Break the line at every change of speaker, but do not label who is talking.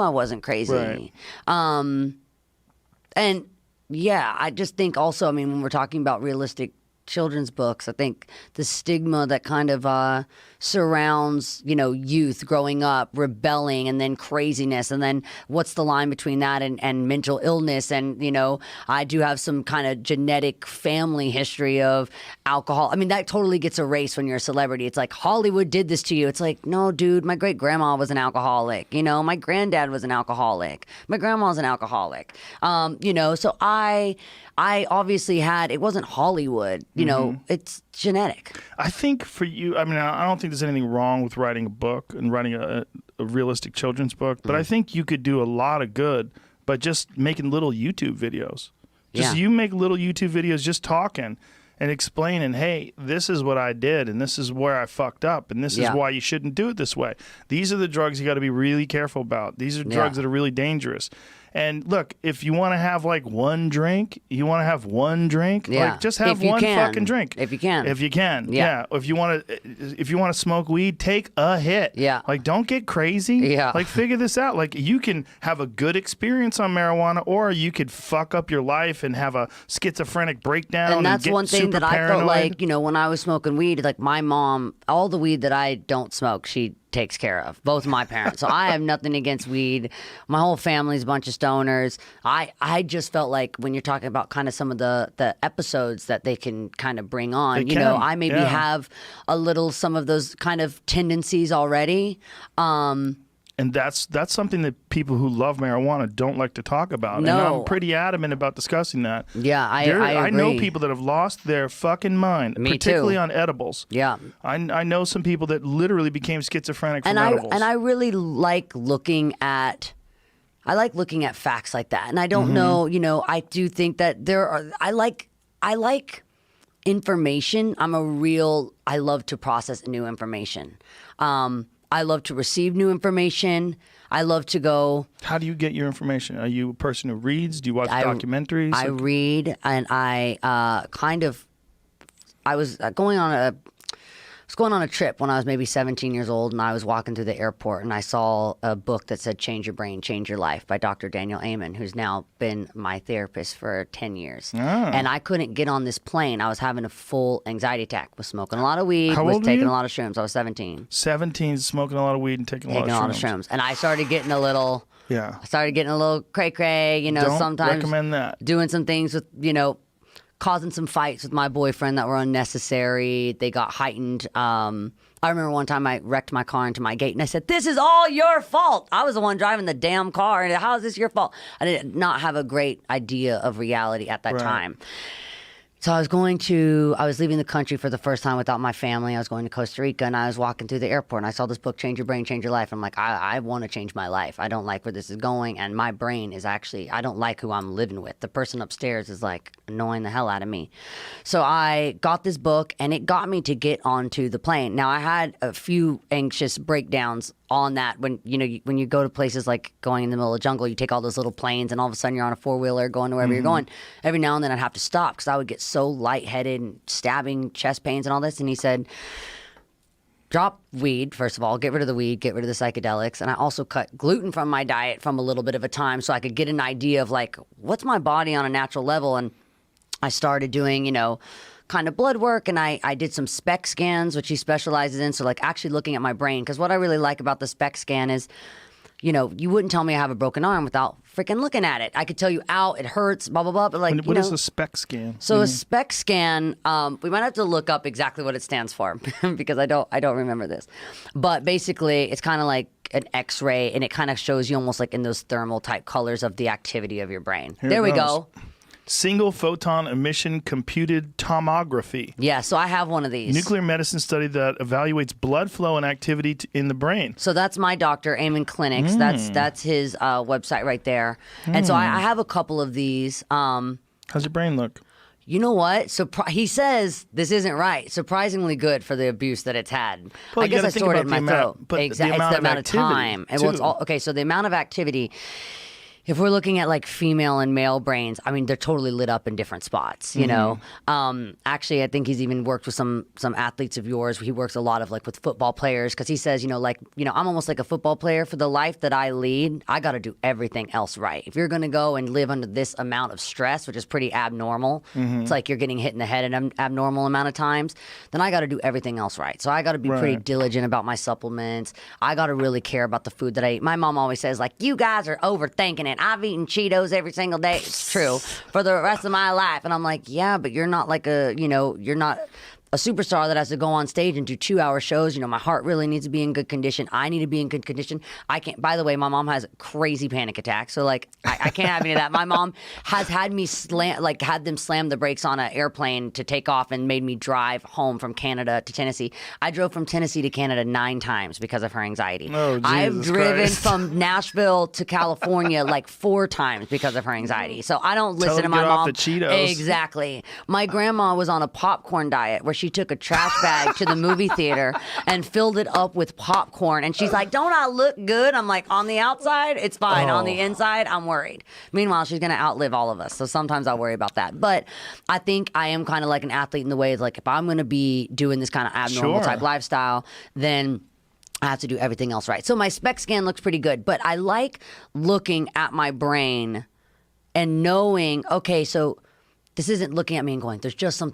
I wasn't crazy. Right. And yeah, I just think also, I mean, when we're talking about realistic children's books, I think the stigma that kind of surrounds, youth growing up, rebelling, and then craziness, and then what's the line between that and mental illness? And, I do have some kind of genetic family history of alcohol. I mean, that totally gets erased when you're a celebrity. It's like, Hollywood did this to you. It's like, no, dude, my great grandma was an alcoholic. My granddad was an alcoholic. My grandma's an alcoholic. So I obviously it wasn't Hollywood, it's genetic.
I think for you, I mean, I don't think there's anything wrong with writing a book and writing a realistic children's book, but I think you could do a lot of good by just making little YouTube videos. You make little YouTube videos just talking and explaining, hey, this is what I did, and this is where I fucked up, and this is why you shouldn't do it this way. These are the drugs you got to be really careful about. These are drugs that are really dangerous. And look, if you want to have like one drink, like just have one fucking drink.
If you can.
Yeah. If you want to smoke weed, take a hit.
Yeah.
Like, don't get crazy.
Yeah.
Like, figure this out. Like, you can have a good experience on marijuana, or you could fuck up your life and have a schizophrenic breakdown.
And that's
get
one thing that
paranoid.
I felt like, when I was smoking weed, like my mom, all the weed that I don't smoke, she takes care of, both my parents. So I have nothing against weed. My whole family's a bunch of stoners. I just felt like when you're talking about kind of some of the episodes that they can kind of bring on, I maybe have a little some of those kind of tendencies already.
And that's something that people who love marijuana don't like to talk about.
No.
And I'm pretty adamant about discussing that.
Yeah, I agree.
I know people that have lost their fucking mind, particularly on edibles.
Yeah.
I know some people that literally became schizophrenic from edibles.
And I really like looking at facts like that. And I don't know, I do think that I like information. I love to process new information. I love to receive new information. I love to go.
How do you get your information? Are you a person who reads? Do you watch documentaries?
I read, and I was going on a trip when I was maybe 17 years old, and I was walking through the airport, and I saw a book that said Change Your Brain, Change Your Life by Dr. Daniel Amen, who's now been my therapist for 10 years. Oh. And I couldn't get on this plane. I was having a full anxiety attack, was smoking a lot of weed, was taking a lot of shrooms. I was 17.
17, smoking a lot of weed and taking a lot of shrooms.
And I started getting a little...
Yeah.
I started getting a little cray-cray,
Don't
sometimes...
recommend that.
Doing some things with, causing some fights with my boyfriend that were unnecessary. They got heightened. I remember one time I wrecked my car into my gate, and I said, "This is all your fault. I was the one driving the damn car, and how is this your fault?" I did not have a great idea of reality at that time. So I was leaving the country for the first time without my family. I was going to Costa Rica, and I was walking through the airport, and I saw this book, Change Your Brain, Change Your Life. I'm like, I want to change my life. I don't like where this is going, and my brain is actually, I don't like who I'm living with. The person upstairs is like annoying the hell out of me. So I got this book, and it got me to get onto the plane. Now, I had a few anxious breakdowns on that when you go to places like going in the middle of the jungle, you take all those little planes, and all of a sudden you're on a four-wheeler going to wherever you're going. Every now and then I'd have to stop because I would get so lightheaded and stabbing chest pains and all this. And he said, drop weed, first of all, get rid of the weed, get rid of the psychedelics. And I also cut gluten from my diet from a little bit of a time so I could get an idea of like, what's my body on a natural level? And I started doing, kind of blood work, and I did some SPECT scans, which he specializes in. So like actually looking at my brain, because what I really like about the SPECT scan is, you wouldn't tell me I have a broken arm without freaking looking at it. I could tell you, ow, it hurts, blah, blah, blah. But like,
what is a SPECT scan?
So a SPECT scan, we might have to look up exactly what it stands for because I don't remember this. But basically, it's kind of like an X-ray, and it kind of shows you almost like in those thermal type colors of the activity of your brain. There we go.
Single photon emission computed tomography.
Yeah, so I have one of these.
Nuclear medicine study that evaluates blood flow and activity in the brain.
So that's my doctor, Amen Clinics. That's his website right there. And so I have a couple of these.
How's your brain look?
You know what? He says this isn't right. Surprisingly good for the abuse that it's had.
Well,
I guess I stored it in my throat.
But
exactly.
The
It's
amount
the amount of
activity,
time. And so the amount of activity. if we're looking at like female and male brains, I mean, they're totally lit up in different spots, you know? Actually, I think he's even worked with some athletes of yours. He works a lot of like with football players because he says, you know, I'm almost like a football player. For the life that I lead, I got to do everything else right. If you're going to go and live under this amount of stress, which is pretty abnormal, it's like you're getting hit in the head an abnormal amount of times, then I got to do everything else right. So I got to be pretty diligent about my supplements. I got to really care about the food that I eat. My mom always says, like, you guys are overthinking it. I've eaten Cheetos every single day. It's true for the rest of my life. And I'm like, yeah, but you're not like you're not a superstar that has to go on stage and do 2-hour shows. You know, my heart really needs to be in good condition. I need to be in good condition. I can't, by the way, my mom has crazy panic attacks. So like, I can't have any of that. My mom has had me had them slam the brakes on an airplane to take off and made me drive home from Canada to Tennessee. I drove from Tennessee to Canada 9 times because of her anxiety.
Oh, Jesus
I've driven
Christ.
from Nashville to California like 4 times because of her anxiety. So I don't
Tell
listen
her
to
to
my
get off
mom.
the Cheetos.
Exactly. My grandma was on a popcorn diet where she took a trash bag to the movie theater and filled it up with popcorn. And she's like, don't I look good? I'm like, on the outside, it's fine. On the inside, I'm worried. Meanwhile, she's going to outlive all of us. So sometimes I worry about that. But I think I am kind of like an athlete in the way, like if I'm going to be doing this kind of abnormal type lifestyle, then I have to do everything else right. So my SPECT scan looks pretty good. But I like looking at my brain and knowing, okay, so this isn't looking at me and going, there's just some